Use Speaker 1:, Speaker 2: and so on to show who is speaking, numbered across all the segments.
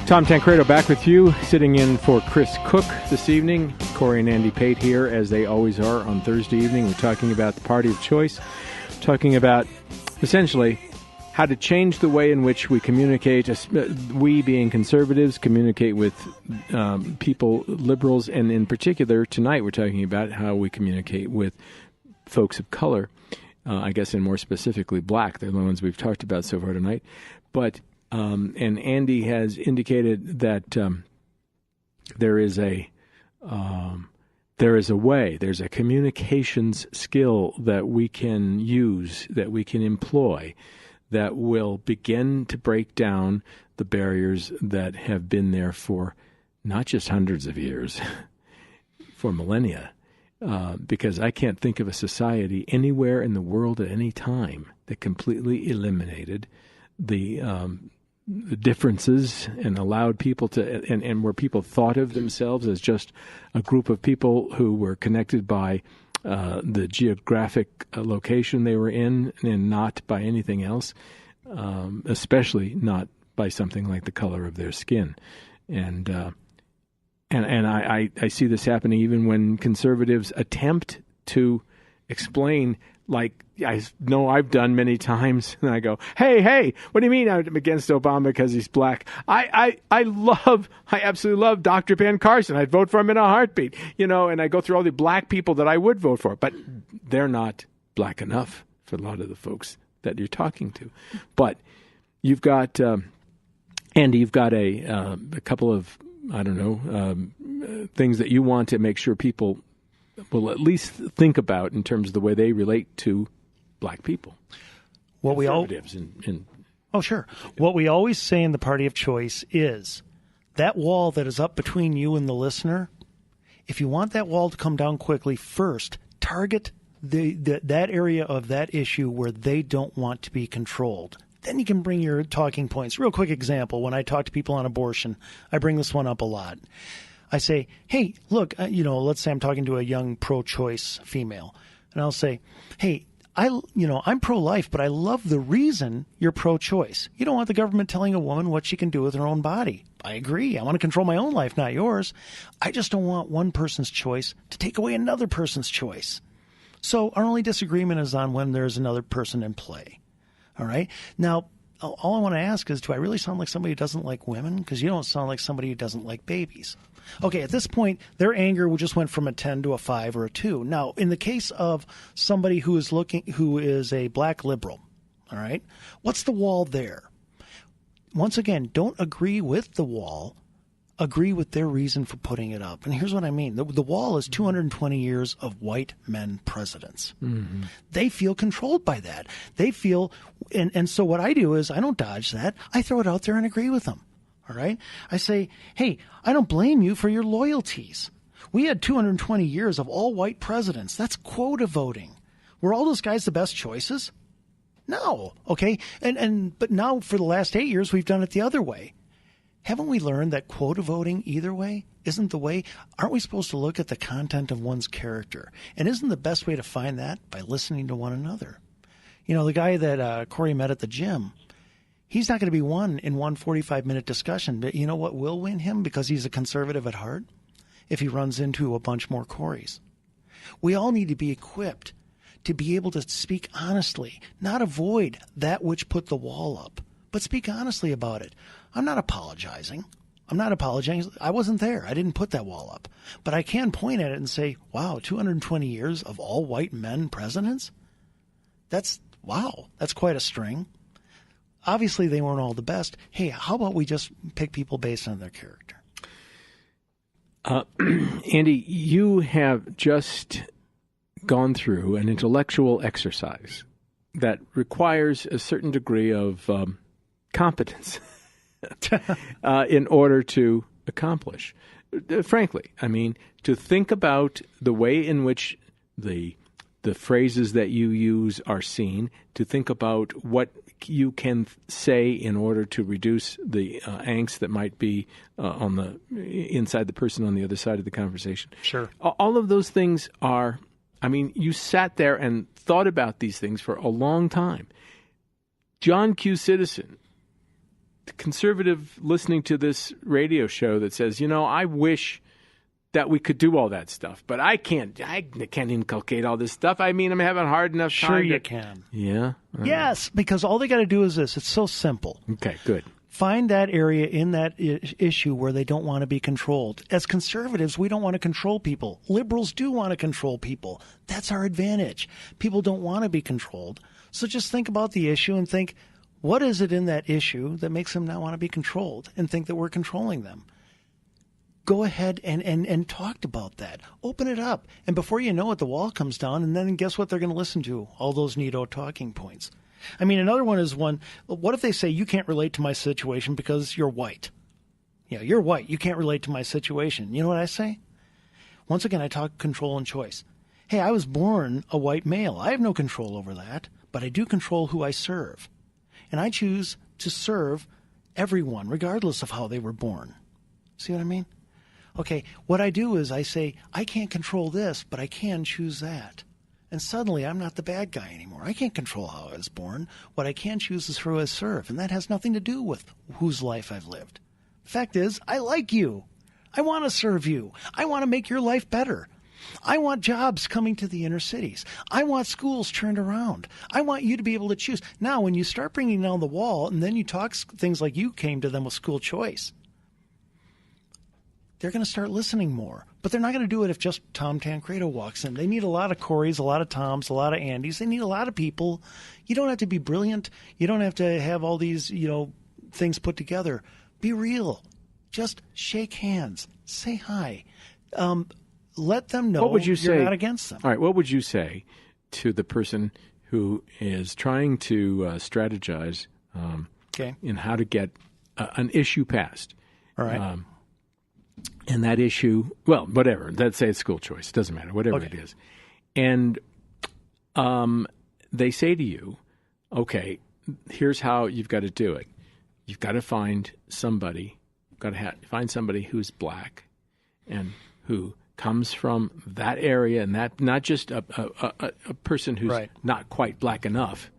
Speaker 1: Tom Tancredo back with you, sitting in for Chris Cook this evening. Cori and Andy Pate here, as they always are on Thursday evening. We're talking about the party of choice, talking about essentially how to change the way in which we communicate, we being conservatives, communicate with people, liberals, and in particular, tonight we're talking about how we communicate with folks of color, I guess, and more specifically black. They're the ones we've talked about so far tonight. But and Andy has indicated that there is a way, there's a communications skill that we can use, that we can employ, that will begin to break down the barriers that have been there for not just hundreds of years, for millennia. Because I can't think of a society anywhere in the world at any time that completely eliminated the differences and allowed people to, and where people thought of themselves as just a group of people who were connected by the geographic location they were in and not by anything else, especially not by something like the color of their skin. And I see this happening even when conservatives attempt to explain, like I know I've done many times, and I go, hey, what do you mean I'm against Obama because he's black? I absolutely love Dr. Ben Carson. I'd vote for him in a heartbeat, and I go through all the black people that I would vote for, but they're not black enough for a lot of the folks that you're talking to. But you've got, Andy, you've got a couple of, things that you want to make sure people will at least think about in terms of the way they relate to black people.
Speaker 2: What we all What we always say in the Party of Choice is that wall that is up between you and the listener, if you want that wall to come down quickly, first target that area of that issue where they don't want to be controlled. Then you can bring your talking points. Real quick example, when I talk to people on abortion, I bring this one up a lot. I say, hey, look, let's say I'm talking to a young pro-choice female, and I'll say, hey, I'm pro-life, but I love the reason you're pro-choice. You don't want the government telling a woman what she can do with her own body. I agree. I want to control my own life, not yours. I just don't want one person's choice to take away another person's choice. So our only disagreement is on when there's another person in play. All right? Now, all I want to ask is, do I really sound like somebody who doesn't like women? Because you don't sound like somebody who doesn't like babies. Okay, at this point, their anger just went from a 10 to a 5 or a 2. Now, in the case of somebody who is a black liberal, all right, what's the wall there? Once again, don't agree with the wall. Agree with their reason for putting it up. And here's what I mean. The wall is 220 years of white men presidents. Mm-hmm. They feel controlled by that. They feel, and so what I do is I don't dodge that. I throw it out there and agree with them. All right? I say, hey, I don't blame you for your loyalties. We had 220 years of all white presidents. That's quota voting. Were all those guys the best choices? No. Okay? But now for the last 8 years, we've done it the other way. Haven't we learned that quota voting either way isn't the way? Aren't we supposed to look at the content of one's character? And isn't the best way to find that by listening to one another? The guy that Cori met at the gym, he's not going to be won in one 45-minute discussion. But you know what will win him because he's a conservative at heart? If he runs into a bunch more Coris. We all need to be equipped to be able to speak honestly, not avoid that which put the wall up, but speak honestly about it. I'm not apologizing. I wasn't there. I didn't put that wall up. But I can point at it and say, wow, 220 years of all white men presidents? That's quite a string. Obviously, they weren't all the best. Hey, how about we just pick people based on their character?
Speaker 1: Andy, you have just gone through an intellectual exercise that requires a certain degree of competence in order to accomplish. Frankly, I mean, to think about the way in which the phrases that you use are seen, to think about what you can say in order to reduce the angst that might be on the inside the person on the other side of the conversation.
Speaker 2: Sure.
Speaker 1: All of those things are, I mean, you sat there and thought about these things for a long time. John Q. Citizen conservative listening to this radio show that says, I wish that we could do all that stuff, but I can't inculcate all this stuff. I mean, I'm having a hard enough time.
Speaker 2: Sure you can.
Speaker 1: Yeah?
Speaker 2: Yes, because all they got to do is this. It's so simple.
Speaker 1: Okay, good.
Speaker 2: Find that area in that issue where they don't want to be controlled. As conservatives, we don't want to control people. Liberals do want to control people. That's our advantage. People don't want to be controlled. So just think about the issue and think, what is it in that issue that makes them not want to be controlled and think that we're controlling them? Go ahead and talk about that. Open it up. And before you know it, the wall comes down, and then guess what they're going to listen to? All those neato talking points. I mean, another one is what if they say you can't relate to my situation because you're white? Yeah, you're white. You can't relate to my situation. You know what I say? Once again, I talk control and choice. Hey, I was born a white male. I have no control over that, but I do control who I serve. And I choose to serve everyone, regardless of how they were born. See what I mean? Okay, what I do is I say, I can't control this, but I can choose that. And suddenly I'm not the bad guy anymore. I can't control how I was born. What I can choose is who I serve, and that has nothing to do with whose life I've lived. The fact is, I like you. I want to serve you. I want to make your life better. I want jobs coming to the inner cities. I want schools turned around. I want you to be able to choose. Now, when you start bringing down the wall, and then you talk things like you came to them with school choice, they're going to start listening more. But they're not going to do it if just Tom Tancredo walks in. They need a lot of Coris, a lot of Toms, a lot of Andys. They need a lot of people. You don't have to be brilliant. You don't have to have all these, things put together. Be real. Just shake hands. Say hi. Let them know you're not against them.
Speaker 1: All right, what would you say to the person who is trying to strategize in how to get an issue passed?
Speaker 2: All right.
Speaker 1: And that issue, well, whatever. Let's say it's school choice. It doesn't matter, whatever it is. And they say to you, okay, here's how you've got to do it. You've got to find somebody, find somebody who's black and who comes from that area, and that not just a person who's not quite black enough.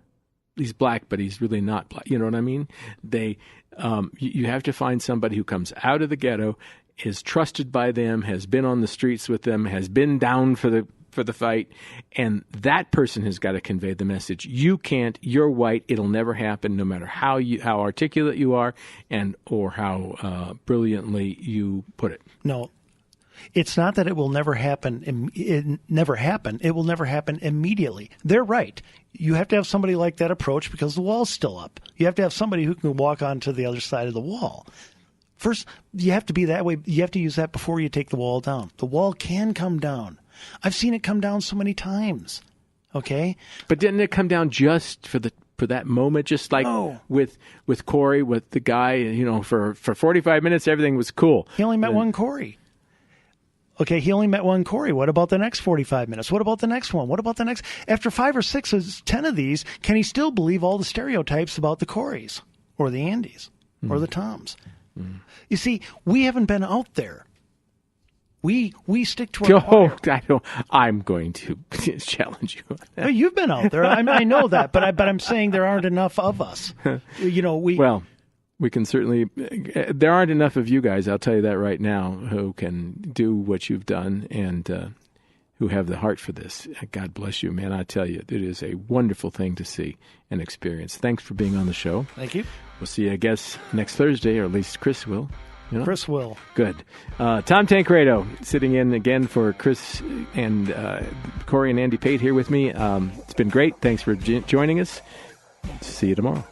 Speaker 1: He's black, but he's really not black. You know what I mean? You have to find somebody who comes out of the ghetto, is trusted by them, has been on the streets with them, has been down for the fight, and that person has got to convey the message. You can't. You're white. It'll never happen, no matter how articulate you are, or how brilliantly you put it.
Speaker 2: No, it's not that it will never happen. It never happen. It will never happen immediately. They're right. You have to have somebody like that approach because the wall's still up. You have to have somebody who can walk onto the other side of the wall. First, you have to be that way. You have to use that before you take the wall down. The wall can come down. I've seen it come down so many times. Okay?
Speaker 1: But didn't it come down just for that moment, just like with Cori, with the guy, for 45 minutes, everything was cool.
Speaker 2: He only met one Cori. Okay, he only met one Cori. What about the next 45 minutes? What about the next one? What about the next? After 5 or 6 or 10 of these, can he still believe all the stereotypes about the Coris or the Andys or the Toms? You see, we haven't been out there. We stick to our
Speaker 1: I'm going to challenge you.
Speaker 2: No, you've been out there. I know that, but I'm saying there aren't enough of us.
Speaker 1: Well, we can certainly. There aren't enough of you guys. I'll tell you that right now, who can do what you've done and who have the heart for this. God bless you, man. I tell you, it is a wonderful thing to see and experience. Thanks for being on the show.
Speaker 2: Thank you.
Speaker 1: We'll see you, I guess, next Thursday, or at least Chris will.
Speaker 2: Chris will.
Speaker 1: Good. Tom Tancredo sitting in again for Chris and Cori and Andy Pate here with me. It's been great. Thanks for joining us. See you tomorrow.